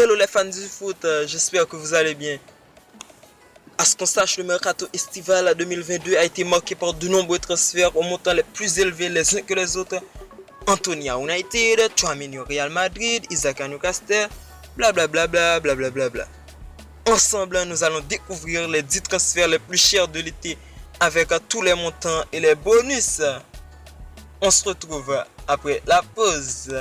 Hello les fans du foot, j'espère que vous allez bien. À ce qu'on sache, le mercato estival 2022 a été marqué par de nombreux transferts au montant les plus élevés les uns que les autres. Anthony à United, Tchouaméni au Real Madrid, Isaac à Newcastle, blablabla. Bla. Ensemble, nous allons découvrir les 10 transferts les plus chers de l'été avec tous les montants et les bonus. On se retrouve après la pause.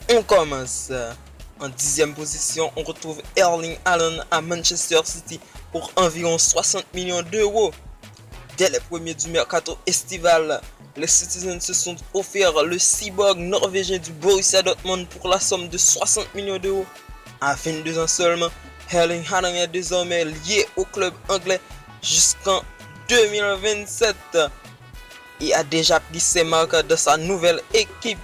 On commence. En 10e position, on retrouve Erling Haaland à Manchester City pour environ 60 millions d'euros. Dès les premiers du mercato estival, les Citizens se sont offerts le cyborg norvégien du Borussia Dortmund pour la somme de 60 millions d'euros. À 22 ans seulement, Erling Haaland est désormais lié au club anglais jusqu'en 2027 et a déjà pris ses marques de sa nouvelle équipe.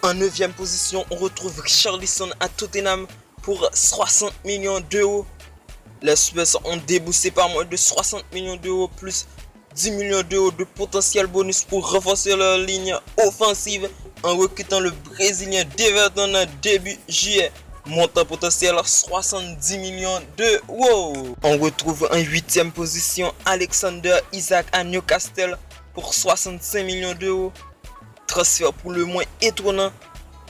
En 9e position, on retrouve Richarlison à Tottenham pour 60 millions d'euros. Les Spurs ont déboursé pas moins de 60 millions d'euros plus 10 millions d'euros de potentiel bonus pour renforcer leur ligne offensive en recrutant le Brésilien d'Everton début juillet. Montant potentiel 70 millions d'euros. On retrouve en 8e position Alexander Isak à Newcastle pour 65 millions d'euros. Transfert pour le moins étonnant,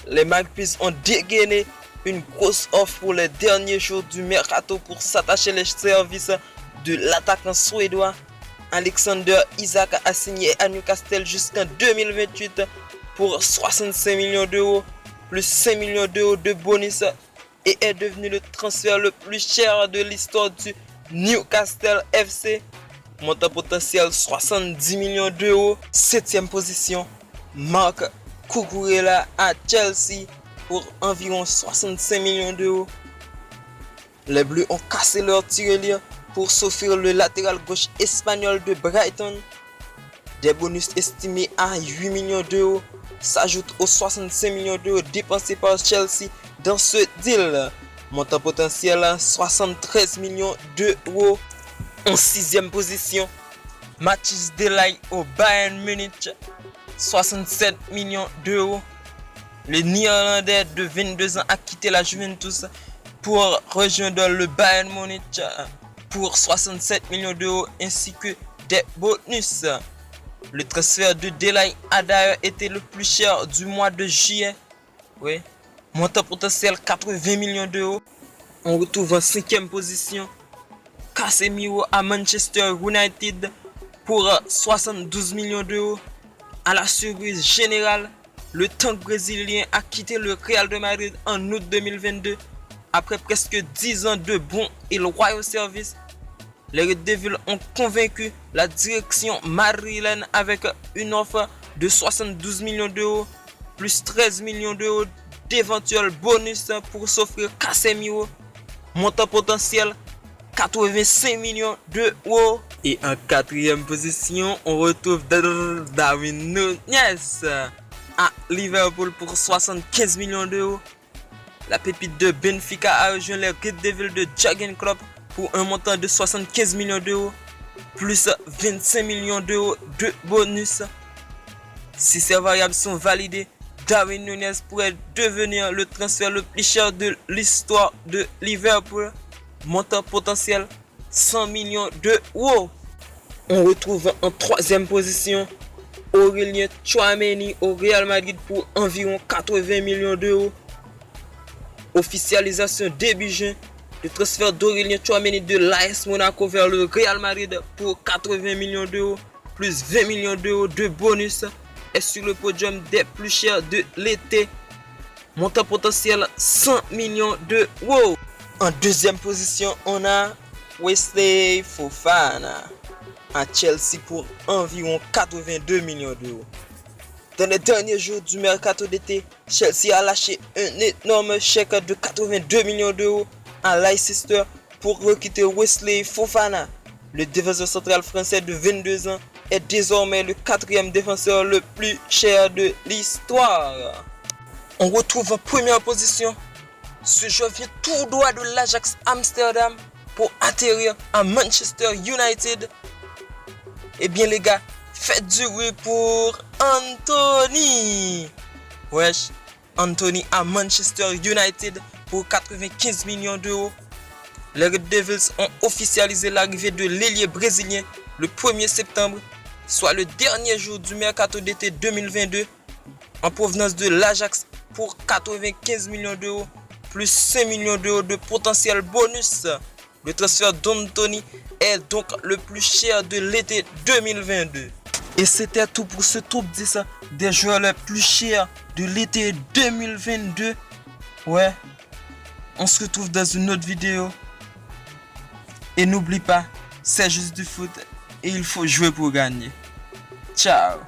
les Magpies ont dégainé une grosse offre pour les derniers jours du mercato pour s'attacher les services de l'attaquant suédois. Alexander Isak a signé à Newcastle jusqu'en 2028 pour 65 millions d'euros plus 5 millions d'euros de bonus et est devenu le transfert le plus cher de l'histoire du Newcastle FC. Montant potentiel 70 millions d'euros. 7e position, Marc Cucurella à Chelsea pour environ 65 millions d'euros. Les Bleus ont cassé leur tirelire pour s'offrir le latéral gauche espagnol de Brighton. Des bonus estimés à 8 millions d'euros s'ajoutent aux 65 millions d'euros dépensés par Chelsea dans ce deal. Montant potentiel 73 millions d'euros. En 6e position, Matthijs de Ligt au Bayern Munich, 67 millions d'euros. Le Néerlandais de 22 ans a quitté la Juventus pour rejoindre le Bayern Munich pour 67 millions d'euros ainsi que des bonus. Le transfert de De Ligt a d'ailleurs été le plus cher du mois de juillet. Oui. Montant potentiel 80 millions d'euros. On retrouve en 5e position Casemiro à Manchester United pour 72 millions d'euros. À la surprise générale, le tank brésilien a quitté le Real de Madrid en août 2022 après presque 10 ans de bons et loyaux services. Les Red Devils ont convaincu la direction madrilène avec une offre de 72 millions d'euros plus 13 millions d'euros d'éventuels bonus pour s'offrir Casemiro. Montant potentiel 85 millions d'euros. Et en 4e position, on retrouve Darwin Núñez à Liverpool pour 75 millions d'euros. La pépite de Benfica a rejoint les Red Devils de Jürgen Klopp pour un montant de 75 millions d'euros plus 25 millions d'euros de bonus. Si ces variables sont validées, Darwin Núñez pourrait devenir le transfert le plus cher de l'histoire de Liverpool. Montant potentiel 100 millions d'euros. On retrouve en 3e position Aurélien Tchouaméni au Real Madrid pour environ 80 millions d'euros. Officialisation début juin. Le transfert d'Aurélien Tchouaméni de l'AS Monaco vers le Real Madrid pour 80 millions d'euros plus 20 millions d'euros de bonus est sur le podium des plus chers de l'été. Montant potentiel 100 millions d'euros. En 2e position, on a Wesley Fofana à Chelsea pour environ 82 millions d'euros. Dans les derniers jours du mercato d'été, Chelsea a lâché un énorme chèque de 82 millions d'euros à Leicester pour recruter Wesley Fofana. Le défenseur central français de 22 ans est désormais le 4e défenseur le plus cher de l'histoire. On retrouve en première position ce joueur vient tout droit de l'Ajax Amsterdam pour atterrir à Manchester United Eh bien les gars, faites du bruit pour Anthony. Wesh, Anthony à Manchester United pour 95 millions d'euros. Les Red Devils ont officialisé l'arrivée de l'ailier brésilien le 1er septembre, soit le dernier jour du mercato d'été 2022, en provenance de l'Ajax pour 95 millions d'euros, plus 5 millions d'euros de potentiel bonus. Le transfert d'Anthony est donc le plus cher de l'été 2022. Et c'était tout pour ce top 10 des joueurs les plus chers de l'été 2022. Ouais, on se retrouve dans une autre vidéo. Et n'oublie pas, c'est juste du foot et il faut jouer pour gagner. Ciao.